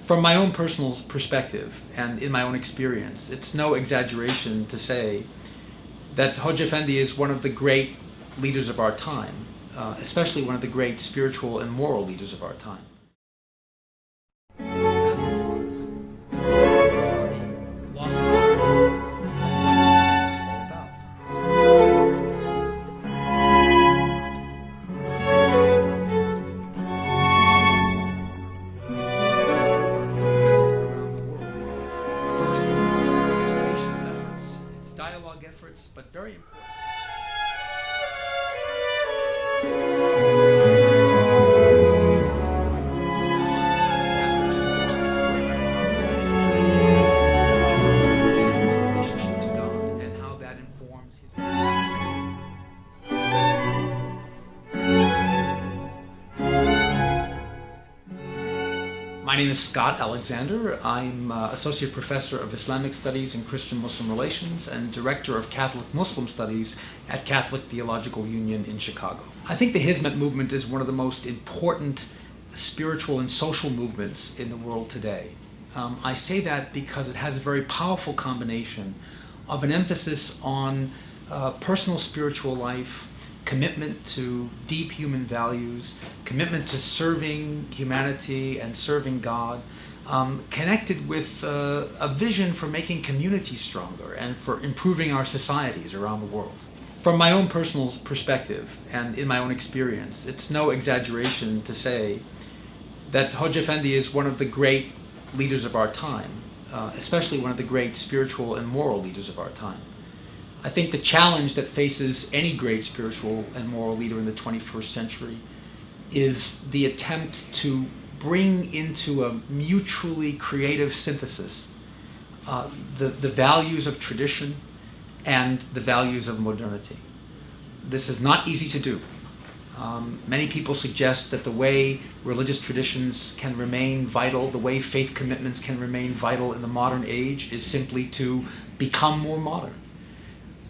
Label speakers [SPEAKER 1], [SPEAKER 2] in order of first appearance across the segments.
[SPEAKER 1] From my own personal perspective and in my own experience, it's no exaggeration to say that Hoja Effendi is one of the great leaders of our time, especially one of the great spiritual and moral leaders of our time. Dialogue efforts, but very important. Relationship to God and how that informs his. My name is Scott Alexander. I'm Associate Professor of Islamic Studies and Christian-Muslim Relations and Director of Catholic Muslim Studies at Catholic Theological Union in Chicago. I think the Hizmet movement is one of the most important spiritual and social movements in the world today. I say that because it has a very powerful combination of an emphasis on personal spiritual life, commitment to deep human values, commitment to serving humanity and serving God, connected with a vision for making communities stronger and for improving our societies around the world. From my own personal perspective and in my own experience, it's no exaggeration to say that Hoja Effendi is one of the great leaders of our time, especially one of the great spiritual and moral leaders of our time. I think the challenge that faces any great spiritual and moral leader in the 21st century is the attempt to bring into a mutually creative synthesis the values of tradition and the values of modernity. This is not easy to do. Many people suggest that the way religious traditions can remain vital, the way faith commitments can remain vital in the modern age is simply to become more modern.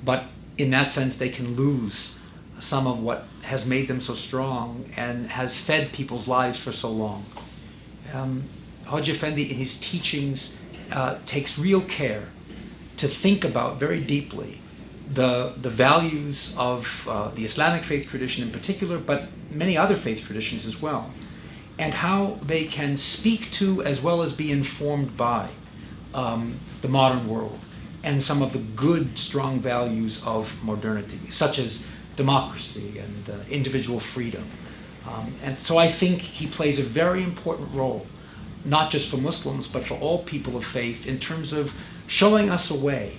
[SPEAKER 1] But in that sense, they can lose some of what has made them so strong and has fed people's lives for so long. Hoja Effendi, in his teachings, takes real care to think about very deeply the values of the Islamic faith tradition in particular, but many other faith traditions as well, and how they can speak to as well as be informed by the modern world and some of the good, strong values of modernity, such as democracy and individual freedom. And so I think he plays a very important role, not just for Muslims, but for all people of faith, in terms of showing us a way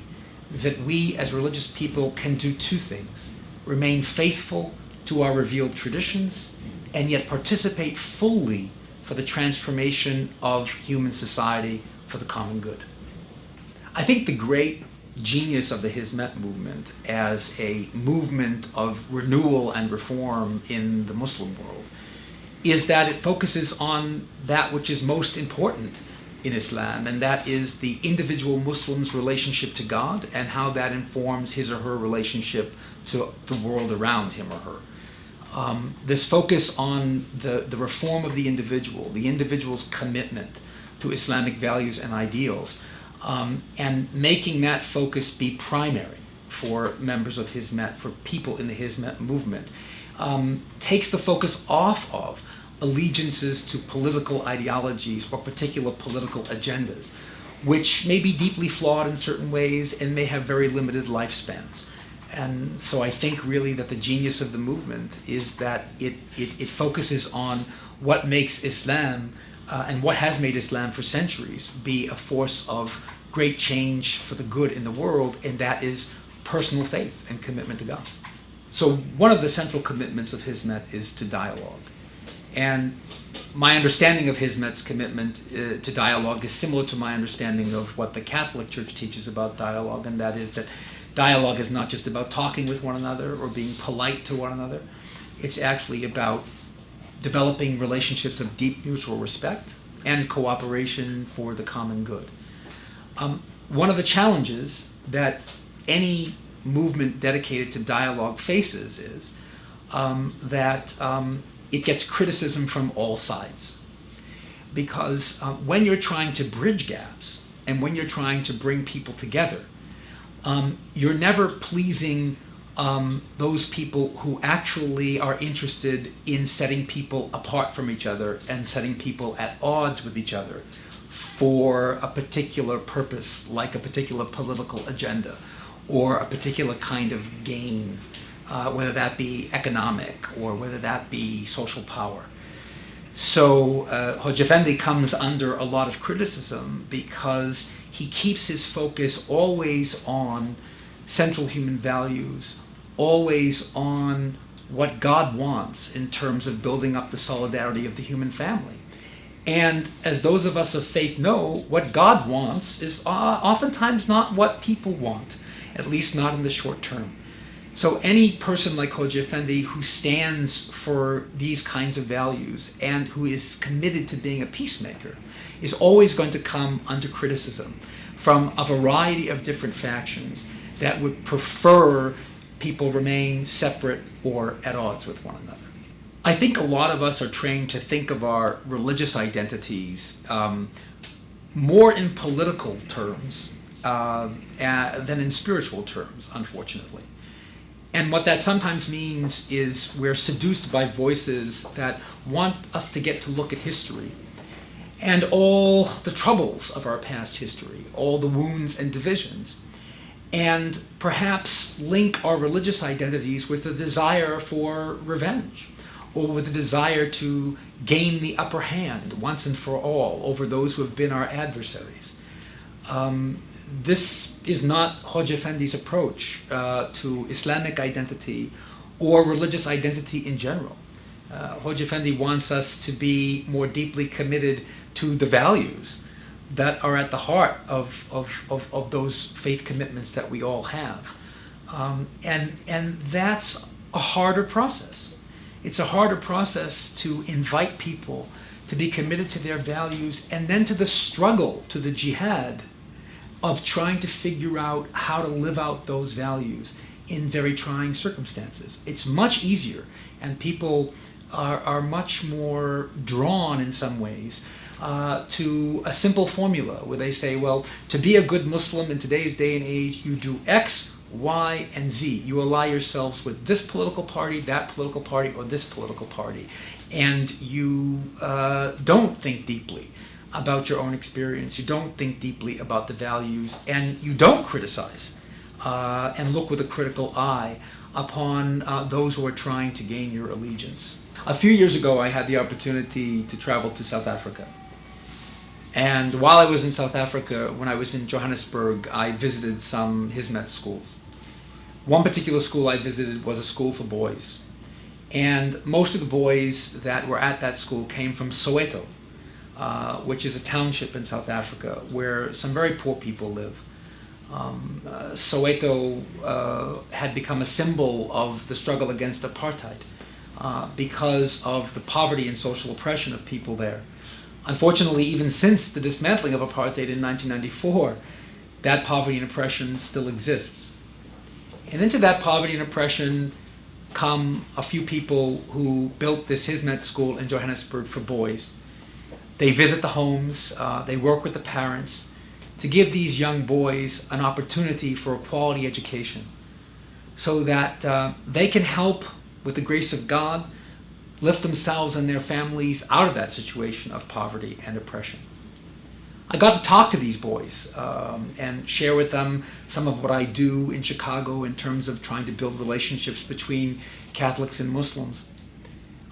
[SPEAKER 1] that we as religious people can do two things: remain faithful to our revealed traditions, and yet participate fully for the transformation of human society for the common good. I think the great genius of the Hizmet movement as a movement of renewal and reform in the Muslim world is that it focuses on that which is most important in Islam, and that is the individual Muslim's relationship to God and how that informs his or her relationship to the world around him or her. This focus on the reform of the individual's commitment to Islamic values and ideals, and making that focus be primary for members of Hizmet, for people in the Hizmet movement, takes the focus off of allegiances to political ideologies or particular political agendas, which may be deeply flawed in certain ways and may have very limited lifespans. And so I think really that the genius of the movement is that it focuses on what makes Islam and what has made Islam for centuries be a force of great change for the good in the world, and that is personal faith and commitment to God. So one of the central commitments of Hizmet is to dialogue. And my understanding of Hizmet's commitment to dialogue is similar to my understanding of what the Catholic Church teaches about dialogue, and that is that dialogue is not just about talking with one another or being polite to one another. It's actually about developing relationships of deep mutual respect and cooperation for the common good. One of the challenges that any movement dedicated to dialogue faces is that it gets criticism from all sides. because when you're trying to bridge gaps and when you're trying to bring people together, you're never pleasing those people who actually are interested in setting people apart from each other and setting people at odds with each other for a particular purpose, like a particular political agenda or a particular kind of gain, whether that be economic or whether that be social power. So Hoja Effendi comes under a lot of criticism because he keeps his focus always on central human values, always on what God wants in terms of building up the solidarity of the human family. And as those of us of faith know, what God wants is oftentimes not what people want, at least not in the short term. So any person like Hoja Effendi who stands for these kinds of values and who is committed to being a peacemaker is always going to come under criticism from a variety of different factions that would prefer people remain separate or at odds with one another. I think a lot of us are trained to think of our religious identities more in political terms than in spiritual terms, unfortunately. And what that sometimes means is we're seduced by voices that want us to get to look at history and all the troubles of our past history, all the wounds and divisions, and perhaps link our religious identities with a desire for revenge or with a desire to gain the upper hand once and for all over those who have been our adversaries. This is not Hoja Effendi's approach to Islamic identity or religious identity in general. Hoja Effendi wants us to be more deeply committed to the values that are at the heart of those faith commitments that we all have. And that's a harder process. It's a harder process to invite people to be committed to their values and then to the struggle, to the jihad of trying to figure out how to live out those values in very trying circumstances. It's much easier, and people are much more drawn in some ways to a simple formula where they say, well, to be a good Muslim in today's day and age, you do X, Y, and Z. You ally yourselves with this political party, that political party, or this political party. And you don't think deeply about your own experience. You don't think deeply about the values, and you don't criticize and look with a critical eye upon those who are trying to gain your allegiance. A few years ago, I had the opportunity to travel to South Africa. And while I was in South Africa, when I was in Johannesburg, I visited some Hizmet schools. One particular school I visited was a school for boys. And most of the boys that were at that school came from Soweto, which is a township in South Africa where some very poor people live. Soweto had become a symbol of the struggle against apartheid because of the poverty and social oppression of people there. Unfortunately, even since the dismantling of apartheid in 1994, that poverty and oppression still exists. And into that poverty and oppression come a few people who built this Hizmet school in Johannesburg for boys. They visit the homes, they work with the parents to give these young boys an opportunity for a quality education so that they can help, with the grace of God, lift themselves and their families out of that situation of poverty and oppression. I got to talk to these boys and share with them some of what I do in Chicago in terms of trying to build relationships between Catholics and Muslims.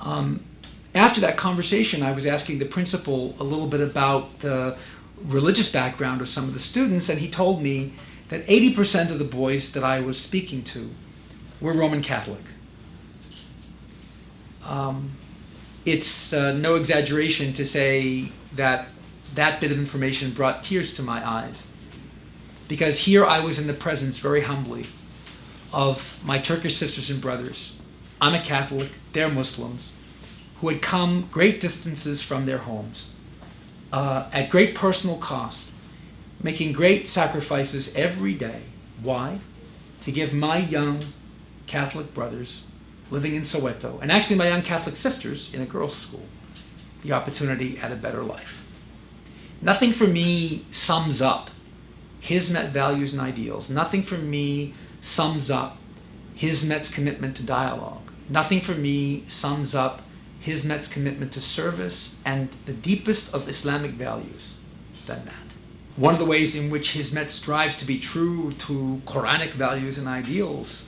[SPEAKER 1] After that conversation, I was asking the principal a little bit about the religious background of some of the students, and he told me that 80% of the boys that I was speaking to were Roman Catholic. It's no exaggeration to say that that bit of information brought tears to my eyes, because here I was in the presence, very humbly, of my Turkish sisters and brothers. I'm a Catholic, they're Muslims, who had come great distances from their homes, at great personal cost, making great sacrifices every day. Why? To give my young Catholic brothers living in Soweto, and actually my young Catholic sisters in a girls' school, the opportunity at a better life. Nothing for me sums up Hizmet values and ideals. Nothing for me sums up Hizmet's commitment to dialogue. Nothing for me sums up Hizmet's commitment to service and the deepest of Islamic values than that. One of the ways in which Hizmet strives to be true to Quranic values and ideals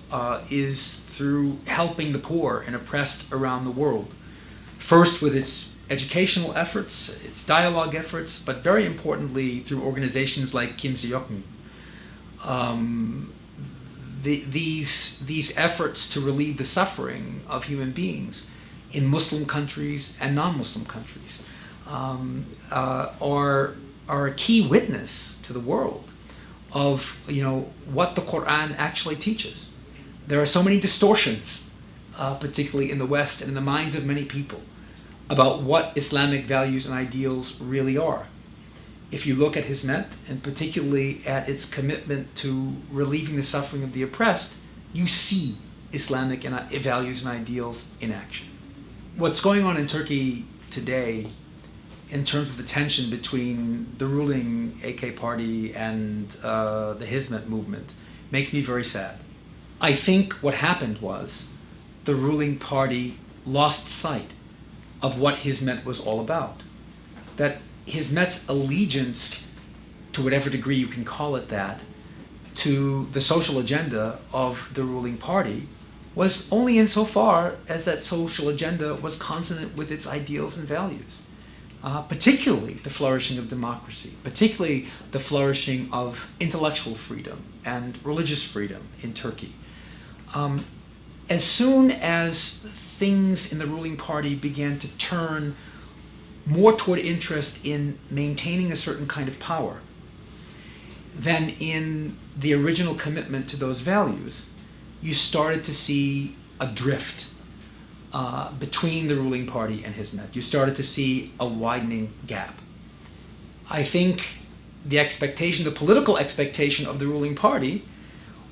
[SPEAKER 1] is through helping the poor and oppressed around the world. First with its educational efforts, its dialogue efforts, but very importantly through organizations like Kimseokni. These efforts to relieve the suffering of human beings in Muslim countries and non-Muslim countries are a key witness to the world of what the Quran actually teaches. There are so many distortions, particularly in the West and in the minds of many people, about what Islamic values and ideals really are. If you look at Hizmet, and particularly at its commitment to relieving the suffering of the oppressed, you see Islamic values and ideals in action. What's going on in Turkey today in terms of the tension between the ruling AK party and the Hizmet movement makes me very sad. I think what happened was the ruling party lost sight of what Hizmet was all about. That Hizmet's allegiance, to whatever degree you can call it that, to the social agenda of the ruling party was only insofar as that social agenda was consonant with its ideals and values. Particularly the flourishing of democracy, particularly the flourishing of intellectual freedom and religious freedom in Turkey. As soon as things in the ruling party began to turn more toward interest in maintaining a certain kind of power than in the original commitment to those values, you started to see a drift between the ruling party and Hizmet. You started to see a widening gap. I think the expectation, the political expectation of the ruling party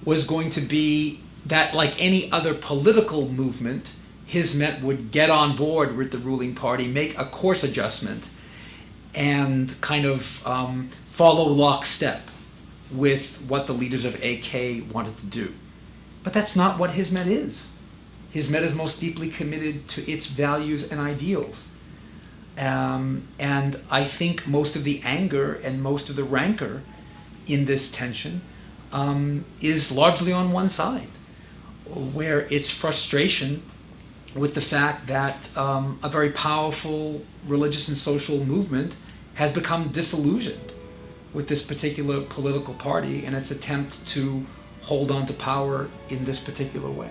[SPEAKER 1] was going to be that, like any other political movement, Hizmet would get on board with the ruling party, make a course adjustment, and kind of follow lockstep with what the leaders of AK wanted to do. But that's not what Hizmet is. Hizmet is most deeply committed to its values and ideals. And I think most of the anger and most of the rancor in this tension is largely on one side, where it's frustration with the fact that a very powerful religious and social movement has become disillusioned with this particular political party and its attempt to hold on to power in this particular way.